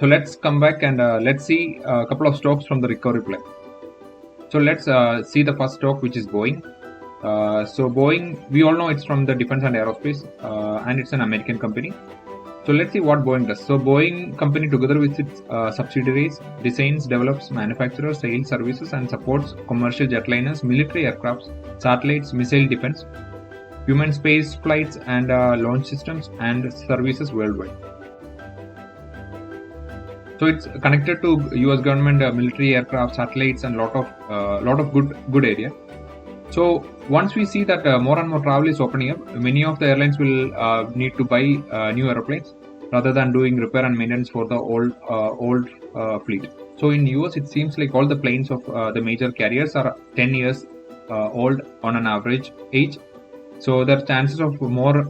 So let's come back and let's see a couple of stocks from the recovery play. So let's see the first stock, which is Boeing. So Boeing, we all know it's from the defense and aerospace, and it's an American company. So let's see what Boeing does. So Boeing company, together with its subsidiaries, designs, develops, manufactures, sales, services, and supports commercial jetliners, military aircrafts, satellites, missile defense, human space flights, and launch systems and services worldwide. So it's connected to U.S. government, military aircraft, satellites, and lot of good area. So once we see that more and more travel is opening up, many of the airlines will need to buy new aeroplanes rather than doing repair and maintenance for the old fleet. So in US, it seems like all the planes of the major carriers are 10 years old on an average age. So there are chances of more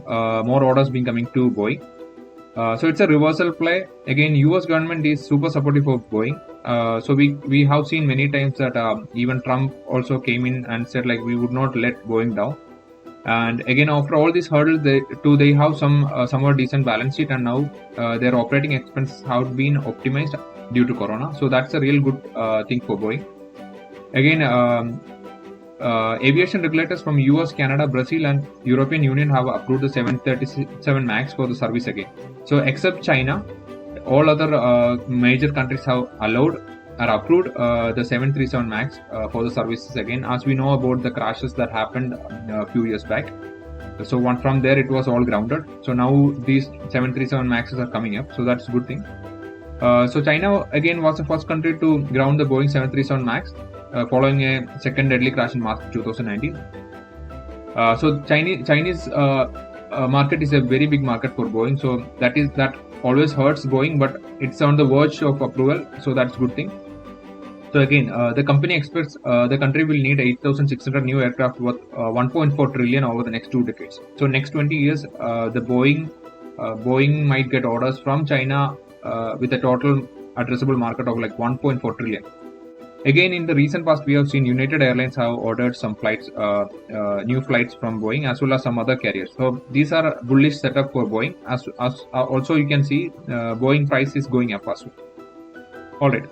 orders being coming to Boeing. So it's a reversal play. Again, US government is super supportive of Boeing. So we have seen many times that even Trump also came in and said like we would not let Boeing down. And again, after all these hurdles, they have somewhat decent balance sheet, and now their operating expenses have been optimized due to Corona. So that's a real good thing for Boeing. Again, aviation regulators from US, Canada, Brazil, and European Union have approved the 737 MAX for the service again. So except China, all other major countries have approved the 737 MAX for the services again, as we know about the crashes that happened a few years back. So from there it was all grounded. So now these 737 MAXs are coming up, so that's a good thing. So China again was the first country to ground the Boeing 737 MAX following a second deadly crash in March 2019. So Chinese market is a very big market for Boeing, so that always hurts Boeing, but it's on the verge of approval, so that's a good thing. So again, the company expects the country will need 8,600 new aircraft worth 1.4 trillion over the next 2 decades. So next 20 years, the Boeing might get orders from China with a total addressable market of like 1.4 trillion. Again, in the recent past, we have seen United Airlines have ordered some flights, new flights from Boeing, as well as some other carriers. So these are bullish setup for Boeing. As also you can see, Boeing price is going up as well. All right.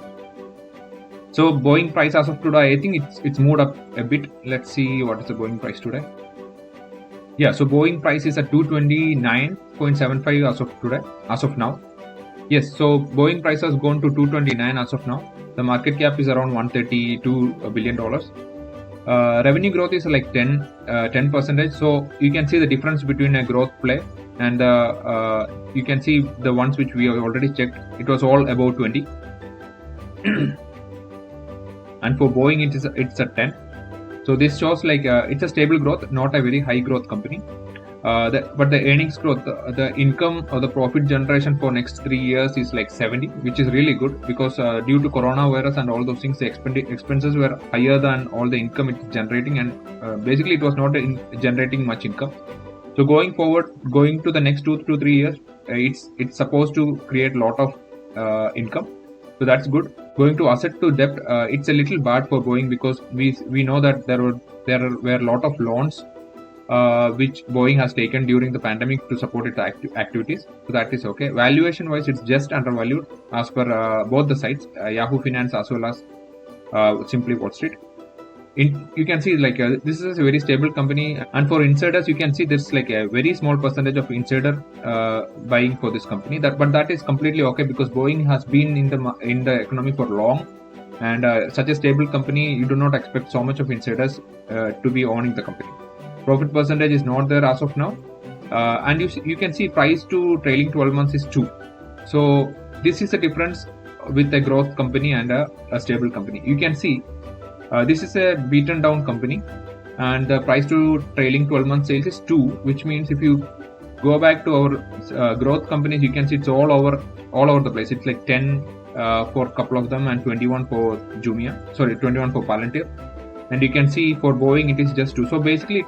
So Boeing price as of today, I think it's moved up a bit. Let's see what is the Boeing price today. Yeah, so Boeing price is at 229.75 as of now. Yes, so Boeing price has gone to 229 as of now. The market cap is around $132 billion. Revenue growth is like 10%. So you can see the difference between a growth play and you can see the ones which we have already checked. It was all above 20. And for Boeing, it's at 10. So this shows like it's a stable growth, not a very high growth company. But the earnings growth, the income or the profit generation for next 3 years is like 70, which is really good because due to coronavirus and all those things, the expenses were higher than all the income it's generating, and basically it was not generating much income. So going forward, going to the next 2 to 3 years, it's supposed to create a lot of income. So that's good. Going to asset to debt, it's a little bad for Boeing because we know that there were a lot of loans which Boeing has taken during the pandemic to support its activities. So that is okay. Valuation wise, it's just undervalued as per both the sites, Yahoo Finance as well as Simply Wall Street. You can see like this is a very stable company, and for insiders you can see there's like a very small percentage of insider buying for this company. But that is completely okay because Boeing has been in the economy for long, and such a stable company, you do not expect so much of insiders to be owning the company. Profit percentage is not there as of now, and you can see price to trailing 12 months is 2. So this is a difference with a growth company and a stable company. You can see this is a beaten down company, and the price to trailing 12 months sales is 2, which means if you go back to our growth companies, you can see it's all over the place. It's like 10 for a couple of them and 21 for 21 for Palantir. And you can see for Boeing it is just 2. So basically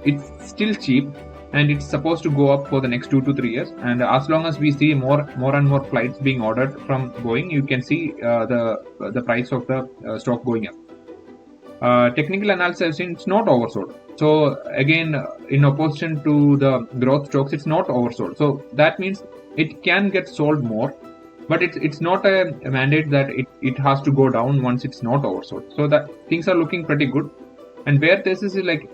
it's still cheap, and it's supposed to go up for the next 2 to 3 years. And as long as we see more and more flights being ordered from Boeing, you can see the price of the stock going up. Technical analysis, it's not oversold. So again, in opposition to the growth stocks, it's not oversold. So that means it can get sold more. but it's not a mandate that it has to go down once it's not oversold. So that things are looking pretty good. And bear thesis is like,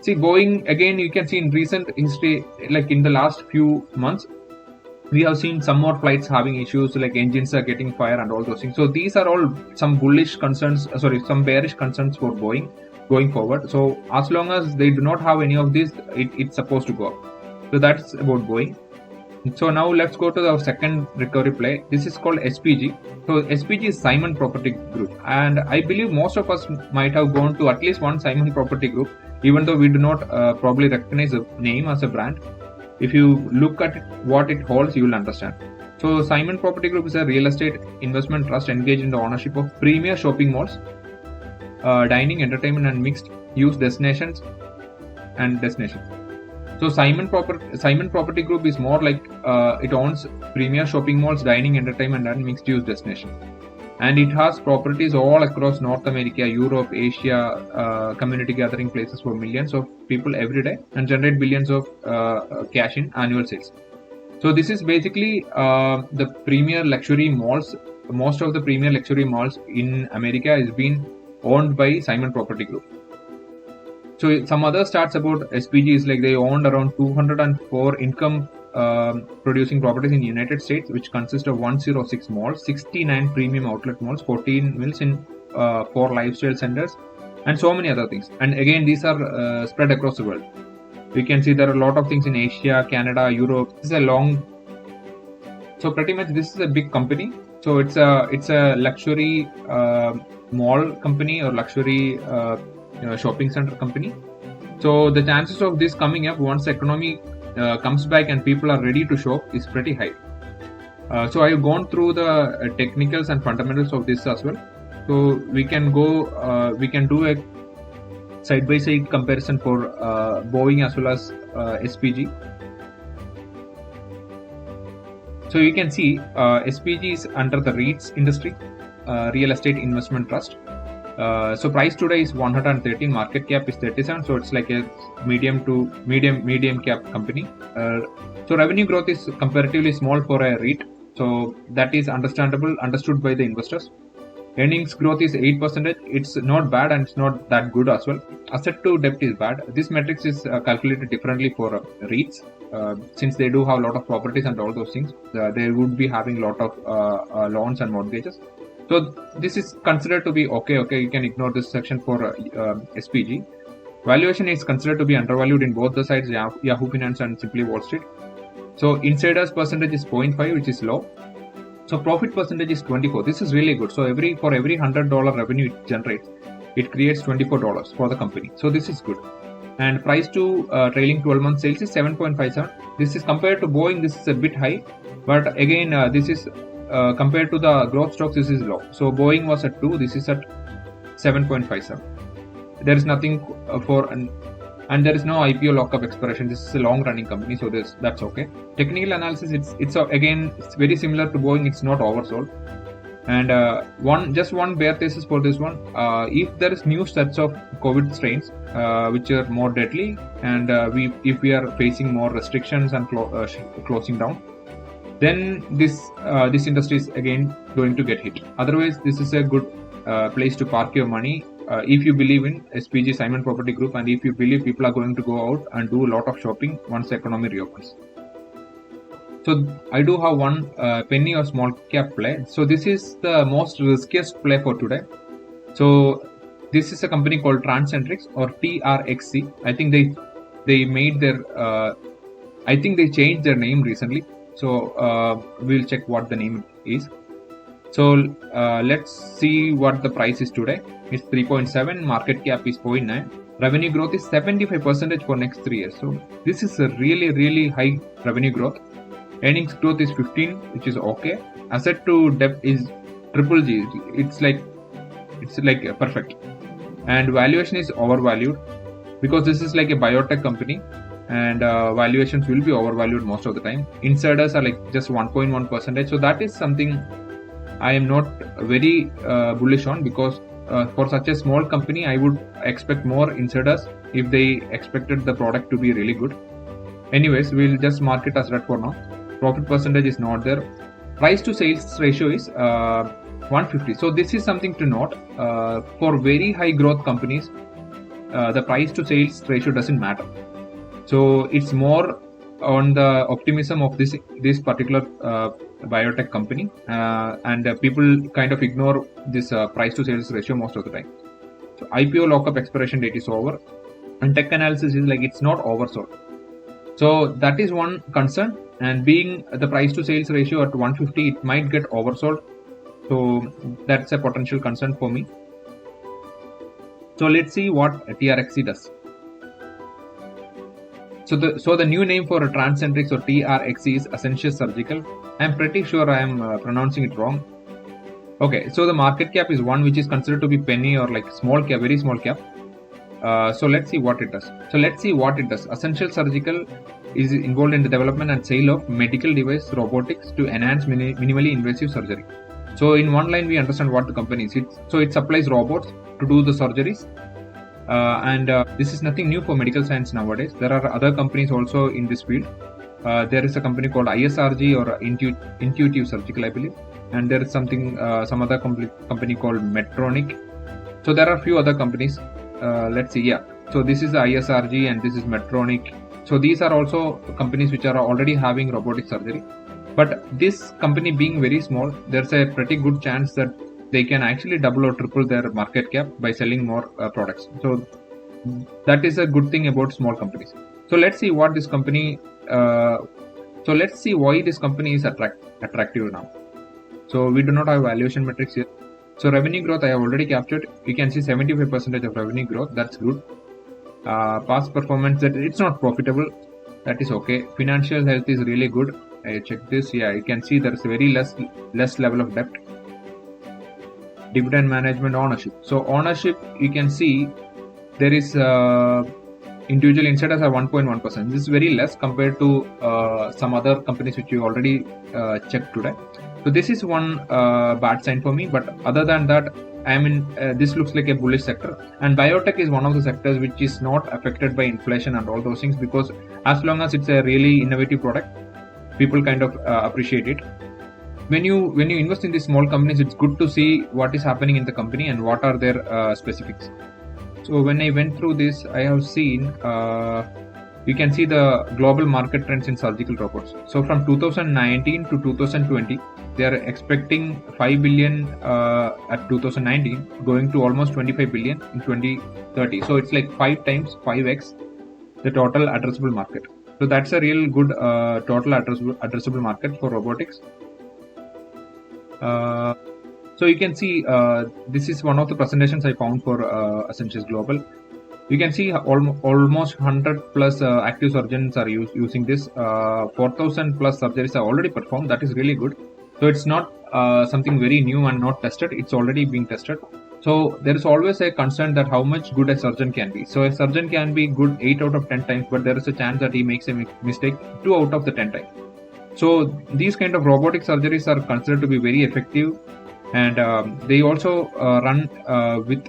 see, Boeing, again, you can see in recent history, like in the last few months, we have seen some more flights having issues, like engines are getting fire and all those things. So these are all some bullish concerns, some bearish concerns for Boeing going forward. So as long as they do not have any of these, it's supposed to go up. So that's about Boeing. So now let's go to our second recovery play. This is called SPG. So SPG is Simon Property Group, and I believe most of us might have gone to at least one Simon Property Group, even though we do not probably recognize the name as a brand. If you look at what it holds, you will understand. So Simon Property Group is a real estate investment trust engaged in the ownership of premier shopping malls, dining, entertainment, and mixed use destinations. So Simon Property Group is more like it owns premier shopping malls, dining, entertainment, and mixed use destinations. And it has properties all across North America, Europe, Asia, community gathering places for millions of people every day, and generate billions of cash in annual sales. So this is basically the premier luxury malls. Most of the premier luxury malls in America is being owned by Simon Property Group. So some other stats about SPG is like they owned around 204 income producing properties in the United States, which consist of 106 malls, 69 premium outlet malls, 14 mills in 4 lifestyle centers, and so many other things. And again, these are spread across the world. We can see there are a lot of things in Asia, Canada, Europe. This is so pretty much this is a big company. So it's a luxury mall company or luxury shopping center company. So the chances of this coming up once the economy comes back and people are ready to shop is pretty high. So I've gone through the technicals and fundamentals of this as well. So we can do a side-by-side comparison for Boeing as well as SPG. So you can see SPG is under the REITs industry, Real Estate Investment Trust. So price today is 113, market cap is 37, so it's like a medium cap company. So revenue growth is comparatively small for a REIT, so that is understood by the investors. Earnings growth is 8%. It's not bad and it's not that good as well. Asset to debt is bad. This metrics is calculated differently for REITs. Since they do have a lot of properties and all those things, they would be having a lot of loans and mortgages. So this is considered to be okay. You can ignore this section for SPG. Valuation is considered to be undervalued in both the sides, Yahoo Finance and Simply Wall Street. So insiders percentage is 0.5, which is low. So profit percentage is 24. This is really good. So for every $100 revenue it generates, it creates $24 for the company. So this is good. And price to trailing 12 month sales is 7.57. This is compared to Boeing. This is a bit high, but again this is compared to the growth stocks, this is low. So Boeing was at 2, this is at 7.57. There is nothing and there is no IPO lockup expiration. This is a long running company, so that's okay. Technical analysis, it's very similar to Boeing. It's not oversold. And just one bear thesis for this one: if there is new sets of COVID strains which are more deadly, and if we are facing more restrictions and closing down, then this industry is again going to get hit. Otherwise, this is a good place to park your money if you believe in SPG, Simon Property Group, and if you believe people are going to go out and do a lot of shopping once the economy reopens. So I do have one penny or small cap play. So this is the most riskiest play for today. So this is a company called Transcentrix or TRXC. I think they made their I think they changed their name recently. So we'll check what the name is. So let's see what the price is today. It's 3.7, market cap is 0.9. Revenue growth is 75% for next 3 years. So this is a really, really high revenue growth. Earnings growth is 15, which is okay. Asset to debt is triple G. It's like perfect. And valuation is overvalued because this is like a biotech company, and valuations will be overvalued most of the time. Insiders are like just 1.1%. So that is something I am not very bullish on, because for such a small company, I would expect more insiders if they expected the product to be really good. Anyways, we'll just mark it as red for now. Profit percentage is not there. price to sales ratio is 150. So this is something to note. For very high growth companies, the price to sales ratio doesn't matter. So it's more on the optimism of this particular biotech company, and people kind of ignore this price to sales ratio most of the time. So IPO lockup expiration date is over, and tech analysis is like it's not oversold. So that is one concern, and being the price to sales ratio at 150, it might get oversold. So that's a potential concern for me. So let's see what TRXC does. So the new name for Transcentrix or TRXC is Ascensius Surgical. I'm pretty sure I am pronouncing it wrong. Okay, so the market cap is one which is considered to be penny or like small cap, very small cap. So let's see what it does. Ascensius Surgical is involved in the development and sale of medical device robotics to enhance minimally invasive surgery. So in one line, we understand what the company is. It supplies robots to do the surgeries. And this is nothing new for medical science nowadays. There are other companies also in this field. There is a company called ISRG or Intuitive Surgical, I believe. And there is some other company called Medtronic. So there are a few other companies. Let's see. Yeah. So this is the ISRG and this is Medtronic. So these are also companies which are already having robotic surgery. But this company being very small, there's a pretty good chance that they can actually double or triple their market cap by selling more products. So that is a good thing about small companies. So let's see what this company. So let's see why this company is attractive now. So we do not have valuation metrics here. So revenue growth I have already captured. You can see 75% of revenue growth. That's good. Past performance, that it's not profitable. That is okay. Financial health is really good. I check this. Yeah, you can see there is very less level of debt. Dividend management, ownership. So ownership, you can see there is individual insiders are 1.1%. This is very less compared to some other companies which you already checked today. So this is one bad sign for me. But other than that, this looks like a bullish sector. And biotech is one of the sectors which is not affected by inflation and all those things, because as long as it's a really innovative product, people kind of appreciate it. When you invest in these small companies, it's good to see what is happening in the company and what are their specifics. So when I went through this, I have seen you can see the global market trends in surgical robots. So from 2019 to 2020, they are expecting 5 billion at 2019, going to almost 25 billion in 2030. So it's like 5x the total addressable market. So that's a real good total addressable market for robotics. So you can see this is one of the presentations I found for Ascensius Global. You can see almost 100 plus active surgeons are using this. 4,000 plus surgeries are already performed. That is really good. So it's not something very new and not tested. It's already being tested. So there is always a concern that how much good a surgeon can be. So a surgeon can be good 8 out of 10 times, but there is a chance that he makes a mistake 2 out of the 10 times. So these kind of robotic surgeries are considered to be very effective, and they also run with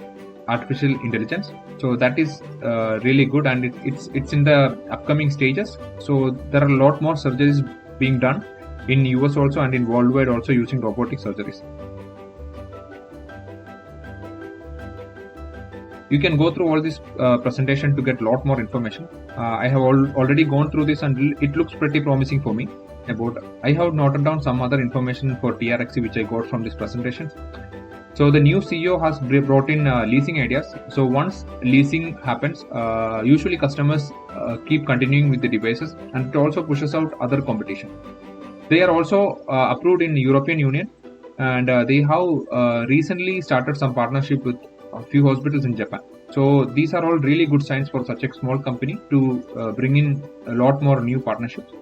artificial intelligence. So that is really good, and it's in the upcoming stages. So there are a lot more surgeries being done in US also and in worldwide also using robotic surgeries. You can go through all this presentation to get a lot more information. I have already gone through this and it looks pretty promising for me. I have noted down some other information for TRXC which I got from this presentation. So the new CEO has brought in leasing ideas. So once leasing happens, usually customers keep continuing with the devices, and it also pushes out other competition. They are also approved in European Union, and they have recently started some partnership with a few hospitals in Japan. So these are all really good signs for such a small company to bring in a lot more new partnerships.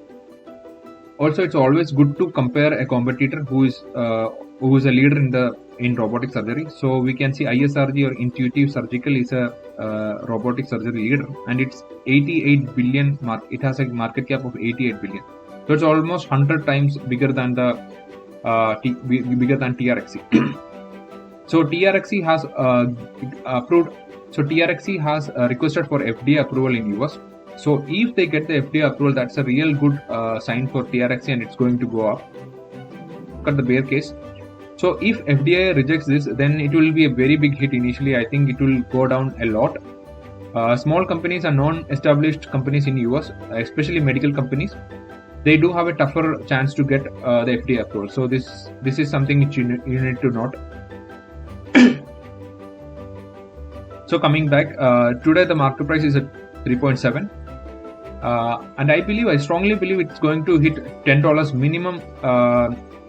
Also, it's always good to compare a competitor who is a leader in robotic surgery. So we can see ISRG or Intuitive Surgical is a robotic surgery leader, and it's 88 billion. It has a market cap of 88 billion. So it's almost 100 times bigger than TRXC. So TRXC has approved. So TRXC has requested for FDA approval in US. So if they get the FDA approval, that's a real good sign for TRXC, and it's going to go up. look at the bear case. So if FDA rejects this, then it will be a very big hit initially. I think it will go down a lot. Small companies and non-established companies in US, especially medical companies, they do have a tougher chance to get the FDA approval. So this is something which you need to note. So coming back, today the market price is at 3.7. And I strongly believe it's going to hit $10 minimum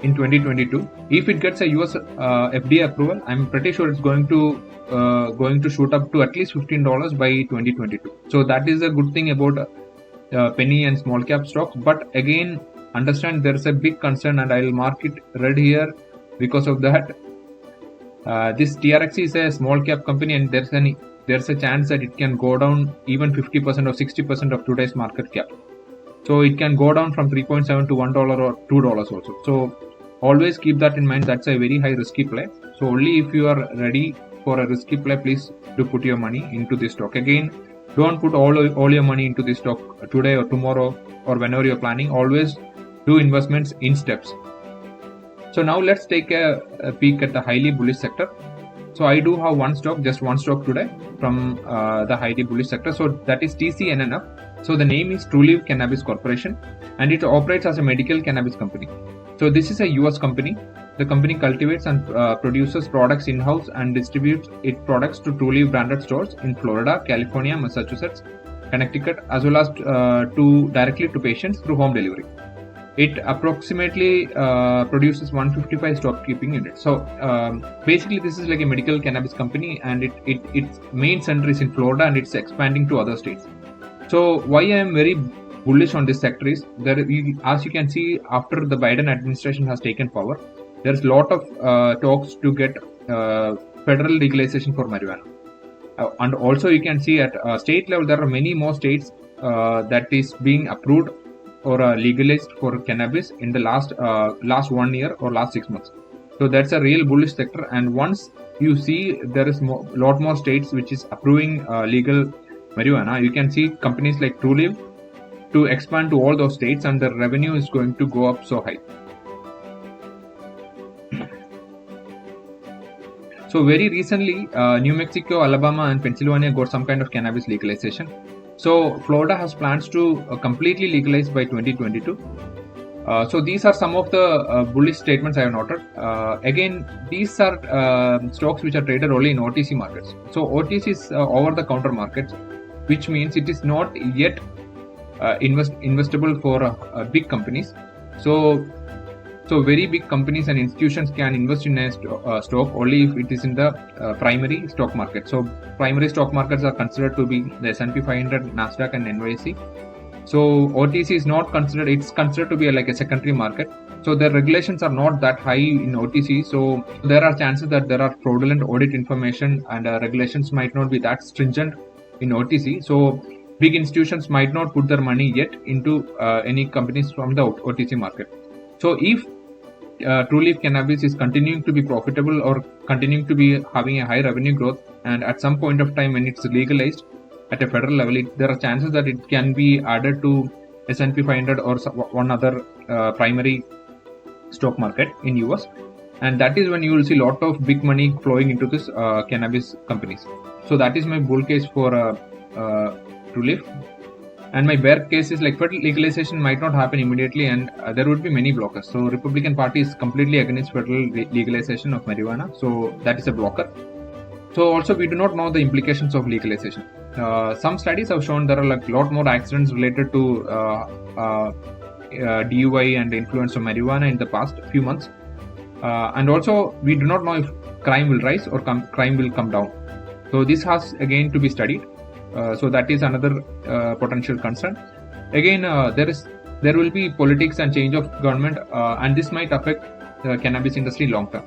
in 2022. If it gets a US FDA approval, I'm pretty sure it's going to shoot up to at least $15 by 2022. So that is a good thing about penny and small cap stocks. But again, understand there's a big concern, and I'll mark it red here because of that. This TRX is a small cap company, and there's a chance that it can go down even 50% or 60% of today's market cap. So it can go down from 3.7 to $1 or $2 also. So always keep that in mind. That's a very high risky play. So only if you are ready for a risky play, please do put your money into this stock. Again, don't put all your money into this stock today or tomorrow or whenever you're planning. Always do investments in steps. So now let's take a peek at the highly bullish sector. So I do have just one stock today from the highly bullish sector. So that is TCNNF. So the name is Trulieve Cannabis Corporation, and it operates as a medical cannabis company. So this is a US company. The company cultivates and produces products in-house and distributes its products to Trulieve branded stores in Florida, California, Massachusetts, Connecticut, as well as directly to patients through home delivery. It approximately produces 155 stock keeping units. So basically this is like a medical cannabis company, and its main center is in Florida, and it's expanding to other states. So why I am very bullish on this sector is as you can see, after the Biden administration has taken power, there's a lot of talks to get federal legalization for marijuana. And also you can see at state level, there are many more states that is being approved or legalized for cannabis in the last 1 year or last 6 months. So that's a real bullish sector. And once you see there is lot more states which is approving legal marijuana, you can see companies like Trulieve to expand to all those states, and the revenue is going to go up so high. So very recently, New Mexico, Alabama, and Pennsylvania got some kind of cannabis legalization. So Florida has plans to completely legalize by 2022. So these are some of the bullish statements I have noted. Again, these are stocks which are traded only in OTC markets. So OTC is over-the-counter markets, which means it is not yet investable for big companies. So very big companies and institutions can invest in a stock only if it is in the primary stock market. So primary stock markets are considered to be the S&P 500, NASDAQ, and NYSE. So OTC is not considered, it's considered to be like a secondary market. So the regulations are not that high in OTC. So there are chances that there are fraudulent audit information, and regulations might not be that stringent in OTC. So big institutions might not put their money yet into any companies from the OTC market. So if Trulieve Cannabis is continuing to be profitable or continuing to be having a high revenue growth, and at some point of time when it's legalized at a federal level, there are chances that it can be added to S&P 500 or one other primary stock market in US, and that is when you will see a lot of big money flowing into this cannabis companies. So that is my bull case for Trulieve. And my bear case is like federal legalization might not happen immediately, and there would be many blockers. So Republican Party is completely against federal legalization of marijuana. So that is a blocker. So also we do not know the implications of legalization. Some studies have shown there are like a lot more accidents related to DUI and influence of marijuana in the past few months. And also we do not know if crime will rise or crime will come down. So this has again to be studied. So that is another potential concern. Again, there will be politics and change of government, and this might affect the cannabis industry long term.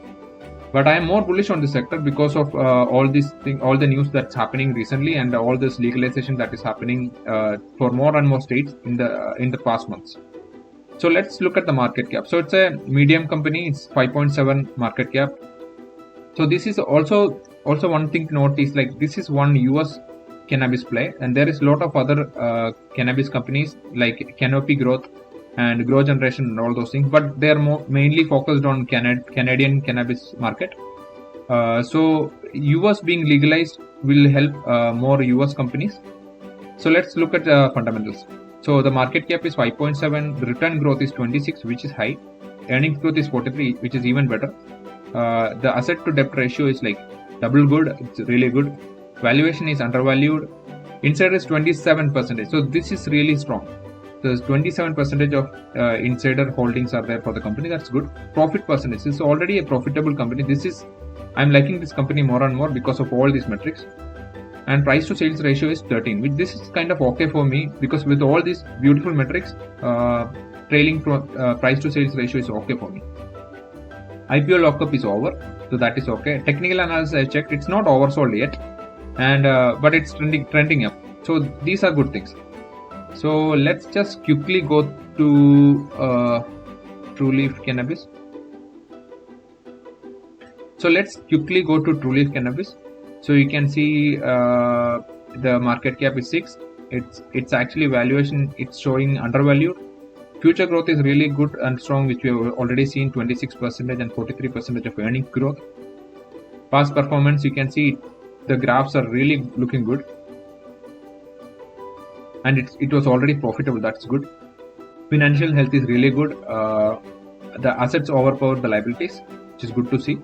But I am more bullish on this sector because of all the news that's happening recently, and all this legalization that is happening for more and more states in the past months. So let's look at the market cap. So it's a medium company. It's 5.7 market cap. So this is also one thing to note is like this is one US cannabis play, and there is a lot of other cannabis companies like Canopy Growth, and grow generation and all those things, but they are mainly focused on Canadian cannabis market. So US being legalized will help more US companies. So let's look at fundamentals. So the market cap is 5.7, the return growth is 26, which is high. Earnings growth is 43, which is even better. The asset to debt ratio is like double good, it's really good. Valuation is undervalued. Insider is 27%. So this is really strong. There's 27% of insider holdings are there for the company. That's good. Profit percentage is already a profitable company. I'm liking this company more and more because of all these metrics. And price to sales ratio is 13, which this is kind of okay for me, because with all these beautiful metrics, trailing price to sales ratio is okay for me. IPO lockup is over, so that is okay. Technical analysis I checked, it's not oversold yet, and but it's trending up. So these are good things. So let's just quickly go to TrueLeaf Cannabis. So let's quickly go to TrueLeaf Cannabis. So you can see the market cap is 6. It's actually valuation, it's showing undervalued. Future growth is really good and strong, which we have already seen 26% and 43% of earnings growth. Past performance, you can see the graphs are really looking good. And it was already profitable, that's good. Financial health is really good. The assets overpower the liabilities, which is good to see.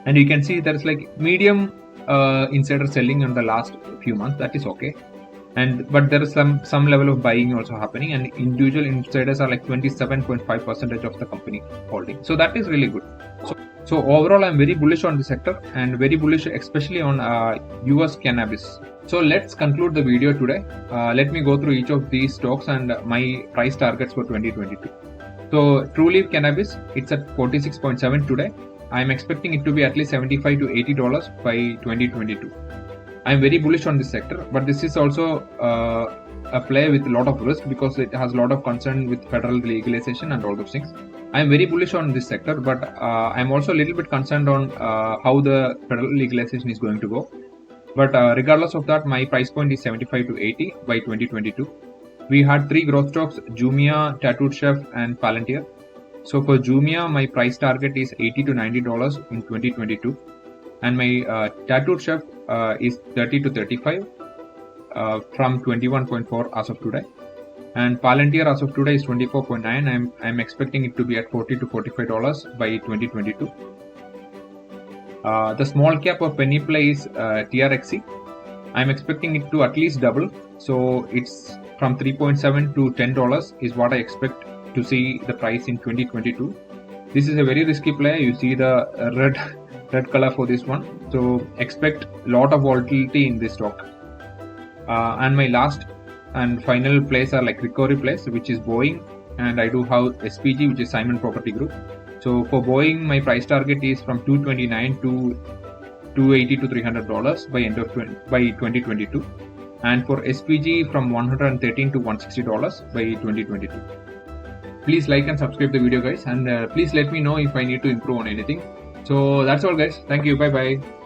And you can see there's like medium insider selling in the last few months, that is okay. But there is some level of buying also happening, and individual insiders are like 27.5% of the company holding. So that is really good. So overall, I'm very bullish on the sector and very bullish especially on US cannabis. So let's conclude the video today. Let me go through each of these stocks and my price targets for 2022. So TrueLeaf Cannabis, it's at 46.7 today. I'm expecting it to be at least $75 to $80 by 2022. I'm very bullish on this sector, but this is also a play with a lot of risk because it has a lot of concern with federal legalization and all those things. I'm very bullish on this sector, but I'm also a little bit concerned on how the federal legalization is going to go. But regardless of that, my price point is 75 to 80 by 2022. We had 3 growth stocks: Jumia, Tattooed Chef, and Palantir. So for Jumia, my price target is $80 to $90 in 2022, and my Tattooed Chef is 30 to 35 from 21.4 as of today, and Palantir as of today is 24.9. I'm expecting it to be at $40 to $45 by 2022. The small cap of penny play is TRXC. I'm expecting it to at least double, so it's from $3.7 to $10 is what I expect to see the price in 2022. This is a very risky play. You see the red color for this one, so expect a lot of volatility in this stock. And my last and final plays are like recovery plays, which is Boeing, and I do have SPG, which is Simon Property Group. So for Boeing, my price target is from $229 to $280 to $300 by 2022, and for SPG from $113 to $160 by 2022. Please like and subscribe the video, guys, and please let me know if I need to improve on anything. So that's all, guys. Thank you. Bye bye.